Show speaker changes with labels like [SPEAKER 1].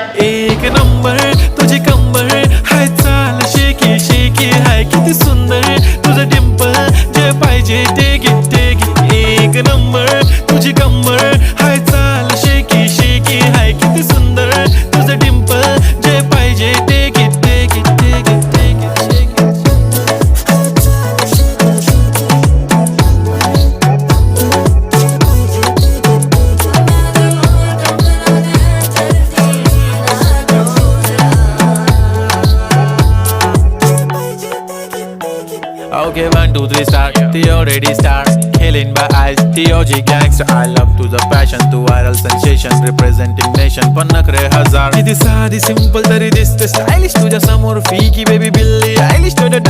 [SPEAKER 1] एक नंबर तुझी कंबर हाय, चाल शेकी शेकी हाय, किती सुंदर तुझं डिंपल, जे पाहिजे ते घे. एक नंबर तुझी कंबर हाय, चाल शेकी शेकी हाय, किती सुंदर तुझं डिंपल, जे पाहिजे ते घे. Okay, 1, 2, 3 start. The already start. Killing by eyes. The OG gangster. I love to the passion, to viral sensation, representing nation. पण नखरे हजार. किती साधी simple तरी दिसते stylish तुझ्या समोर. फीकी baby बिल्ली. Stylish to the